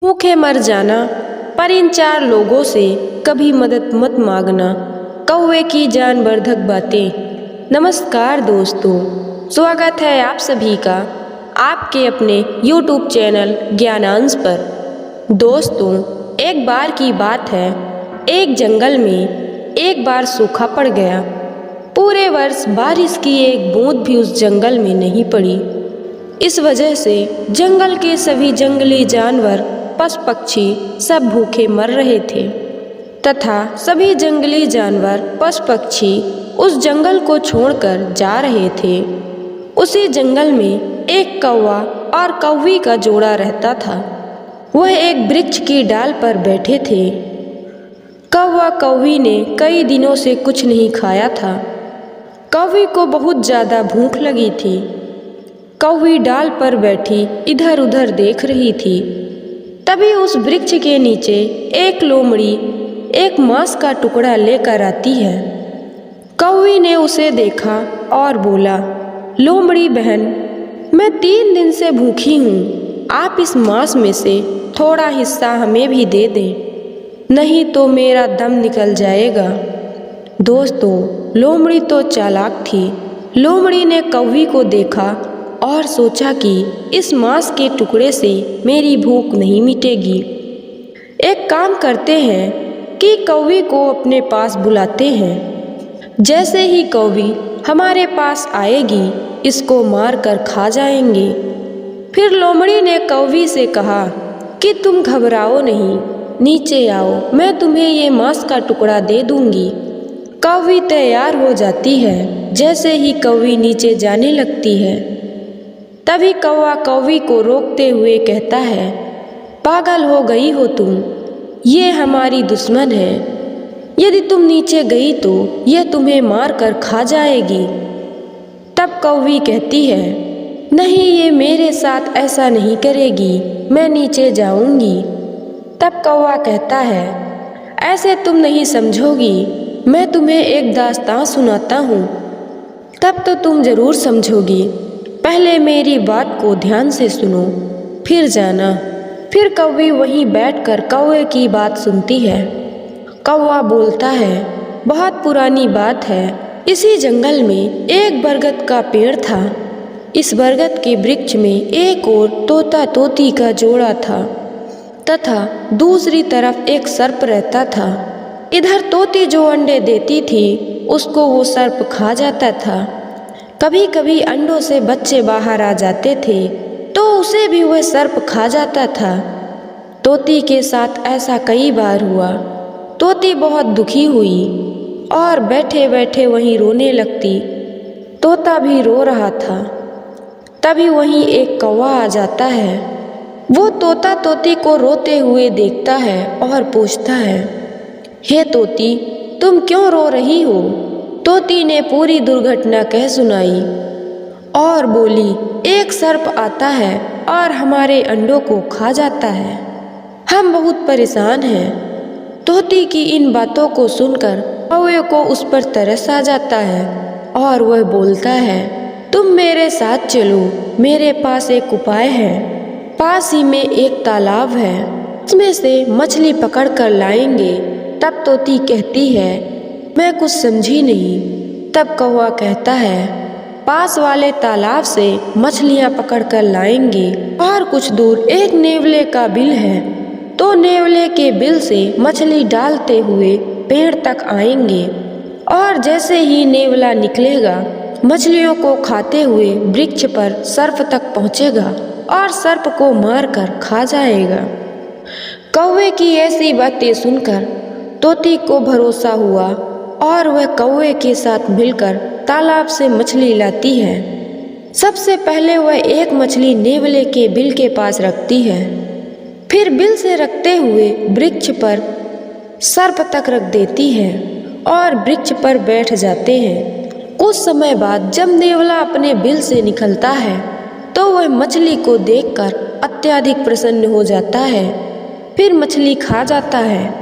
भूखे मर जाना, पर इन चार लोगों से कभी मदद मत मांगना। कौवे की जानवर्धक बातें। नमस्कार दोस्तों, स्वागत है आप सभी का आपके अपने YouTube चैनल ज्ञानांश पर। दोस्तों, एक बार की बात है, एक जंगल में एक बार सूखा पड़ गया। पूरे वर्ष बारिश की एक बूंद भी उस जंगल में नहीं पड़ी। इस वजह से जंगल के सभी जंगली जानवर, पशु पक्षी सब भूखे मर रहे थे तथा सभी जंगली जानवर, पशु पक्षी उस जंगल को छोड़कर जा रहे थे। उसी जंगल में एक कौवा और कौवी का जोड़ा रहता था। वह एक वृक्ष की डाल पर बैठे थे। कौवा कौवी ने कई दिनों से कुछ नहीं खाया था। कौवी को बहुत ज़्यादा भूख लगी थी। कौवी डाल पर बैठी इधर उधर देख रही थी। तभी उस वृक्ष के नीचे एक लोमड़ी एक मांस का टुकड़ा लेकर आती है। कौवी ने उसे देखा और बोला, लोमड़ी बहन, मैं 3 दिन से भूखी हूँ। आप इस मांस में से थोड़ा हिस्सा हमें भी दे दें, नहीं तो मेरा दम निकल जाएगा। दोस्तों, लोमड़ी तो चालाक थी। लोमड़ी ने कौवी को देखा और सोचा कि इस मांस के टुकड़े से मेरी भूख नहीं मिटेगी। एक काम करते हैं कि कौवी को अपने पास बुलाते हैं। जैसे ही कौवी हमारे पास आएगी, इसको मार कर खा जाएंगे। फिर लोमड़ी ने कौवी से कहा कि तुम घबराओ नहीं, नीचे आओ, मैं तुम्हें ये मांस का टुकड़ा दे दूंगी। कौवी तैयार हो जाती है। जैसे ही कौवी नीचे जाने लगती है, तभी कौवा कौवी को रोकते हुए कहता है, पागल हो गई हो तुम, ये हमारी दुश्मन है। यदि तुम नीचे गई तो यह तुम्हें मार कर खा जाएगी। तब कौवी कहती है, नहीं, ये मेरे साथ ऐसा नहीं करेगी, मैं नीचे जाऊंगी। तब कौवा कहता है, ऐसे तुम नहीं समझोगी, मैं तुम्हें एक दास्तां सुनाता हूँ, तब तो तुम ज़रूर समझोगी। पहले मेरी बात को ध्यान से सुनो, फिर जाना। फिर कौवी वहीं बैठकर कौवे की बात सुनती है। कौवा बोलता है, बहुत पुरानी बात है। इसी जंगल में एक बरगद का पेड़ था। इस बरगद के वृक्ष में एक और तोता तोती का जोड़ा था तथा दूसरी तरफ एक सर्प रहता था। इधर तोती जो अंडे देती थी, उसको वो सर्प खा जाता था। कभी कभी अंडों से बच्चे बाहर आ जाते थे तो उसे भी वह सर्प खा जाता था। तोती के साथ ऐसा कई बार हुआ। तोती बहुत दुखी हुई और बैठे बैठे वहीं रोने लगती। तोता भी रो रहा था। तभी वहीं एक कौवा आ जाता है। वो तोता तोती को रोते हुए देखता है और पूछता है, हे तोती, तुम क्यों रो रही हो? तोती ने पूरी दुर्घटना कह सुनाई और बोली, एक सर्प आता है और हमारे अंडों को खा जाता है। हम बहुत परेशान हैं। तोती की इन बातों को सुनकर कौवे को उस पर तरस आ जाता है और वह बोलता है, तुम मेरे साथ चलो, मेरे पास एक उपाय है। पास ही में एक तालाब है, उसमें से मछली पकड़ कर लाएंगे। तब तोती कहती है, मैं कुछ समझी नहीं। तब कौवा कहता है, पास वाले तालाब से मछलियाँ पकड़ कर लाएंगे और कुछ दूर एक नेवले का बिल है, तो नेवले के बिल से मछली डालते हुए पेड़ तक आएंगे और जैसे ही नेवला निकलेगा, मछलियों को खाते हुए वृक्ष पर सर्प तक पहुँचेगा और सर्प को मार कर खा जाएगा। कौवे की ऐसी बातें सुनकर तोती को भरोसा हुआ और वह कौवे के साथ मिलकर तालाब से मछली लाती है। सबसे पहले वह एक मछली नेवले के बिल के पास रखती है, फिर बिल से रखते हुए वृक्ष पर सर्प तक रख देती है और वृक्ष पर बैठ जाते हैं। कुछ समय बाद जब नेवला अपने बिल से निकलता है तो वह मछली को देखकर अत्यधिक प्रसन्न हो जाता है। फिर मछली खा जाता है।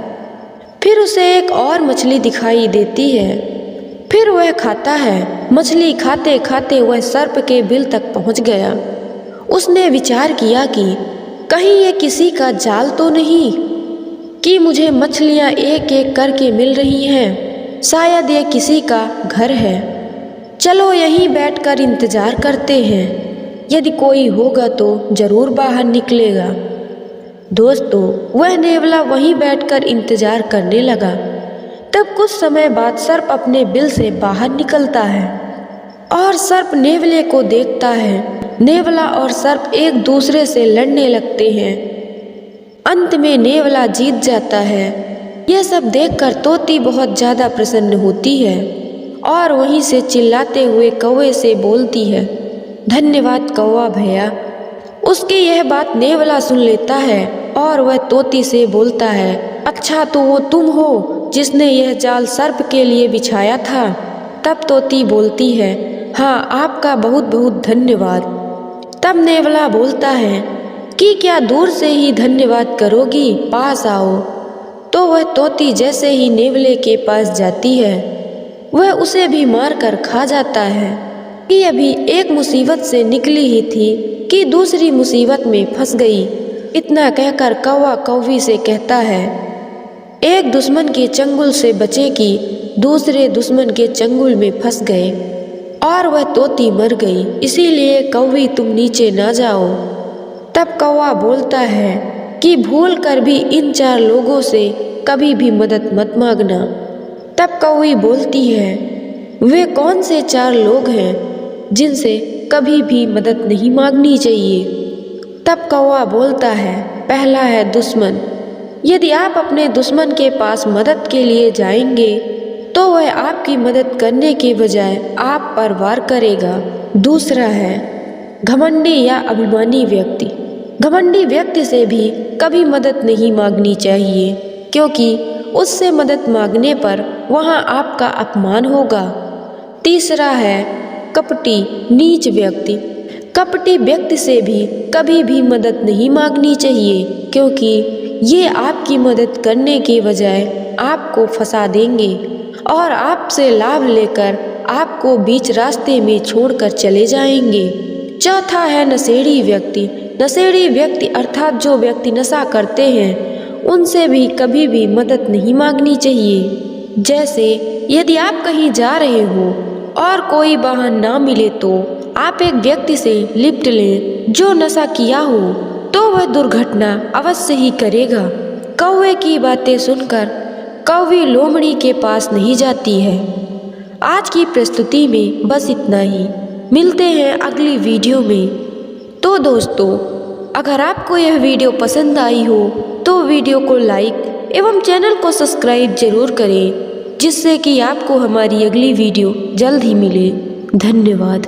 फिर उसे एक और मछली दिखाई देती है। फिर वह खाता है। मछली खाते खाते वह सर्प के बिल तक पहुंच गया। उसने विचार किया कि कहीं ये किसी का जाल तो नहीं कि मुझे मछलियाँ एक एक करके मिल रही हैं। शायद ये किसी का घर है। चलो यहीं बैठकर इंतज़ार करते हैं, यदि कोई होगा तो ज़रूर बाहर निकलेगा। दोस्तों, वह नेवला वहीं बैठकर इंतज़ार करने लगा। तब कुछ समय बाद सर्प अपने बिल से बाहर निकलता है और सर्प नेवले को देखता है। नेवला और सर्प एक दूसरे से लड़ने लगते हैं। अंत में नेवला जीत जाता है। यह सब देखकर तोती बहुत ज़्यादा प्रसन्न होती है और वहीं से चिल्लाते हुए कौवे से बोलती है, धन्यवाद कौवा भैया। उसकी यह बात नेवला सुन लेता है और वह तोती से बोलता है, अच्छा तो वो तुम हो जिसने यह जाल सर्प के लिए बिछाया था। तब तोती बोलती है, हाँ आपका बहुत बहुत धन्यवाद। तब नेवला बोलता है कि क्या दूर से ही धन्यवाद करोगी, पास आओ। तो वह तोती जैसे ही नेवले के पास जाती है, वह उसे भी मार कर खा जाता है कि अभी एक मुसीबत से निकली ही थी कि दूसरी मुसीबत में फंस गई। इतना कहकर कौवा कौवी से कहता है, एक दुश्मन के चंगुल से बचे कि दूसरे दुश्मन के चंगुल में फंस गए और वह तोती मर गई, इसीलिए कौवी तुम नीचे ना जाओ। तब कौवा बोलता है कि भूल कर भी इन 4 लोगों से कभी भी मदद मत मांगना। तब कौवी बोलती है, वे कौन से 4 लोग हैं जिनसे कभी भी मदद नहीं मांगनी चाहिए। तब कौवा बोलता है, पहला है दुश्मन। यदि आप अपने दुश्मन के पास मदद के लिए जाएंगे तो वह आपकी मदद करने के बजाय आप पर वार करेगा। दूसरा है घमंडी या अभिमानी व्यक्ति। घमंडी व्यक्ति से भी कभी मदद नहीं मांगनी चाहिए, क्योंकि उससे मदद मांगने पर वहाँ आपका अपमान होगा। तीसरा है कपटी नीच व्यक्ति। कपटी व्यक्ति से भी कभी भी मदद नहीं मांगनी चाहिए, क्योंकि ये आपकी मदद करने के बजाय आपको फंसा देंगे और आपसे लाभ लेकर आपको बीच रास्ते में छोड़कर चले जाएंगे। चौथा है नशेड़ी व्यक्ति। नशेड़ी व्यक्ति अर्थात जो व्यक्ति नशा करते हैं, उनसे भी कभी भी मदद नहीं मांगनी चाहिए। जैसे यदि आप कहीं जा रहे हो और कोई वाहन ना मिले तो आप एक व्यक्ति से लिफ्ट लें जो नशा किया हो, तो वह दुर्घटना अवश्य ही करेगा। कौवे की बातें सुनकर कौवी लोमड़ी के पास नहीं जाती है। आज की प्रस्तुति में बस इतना ही। मिलते हैं अगली वीडियो में। तो दोस्तों, अगर आपको यह वीडियो पसंद आई हो तो वीडियो को लाइक एवं चैनल को सब्सक्राइब जरूर करें, जिससे कि आपको हमारी अगली वीडियो जल्द ही मिले। धन्यवाद।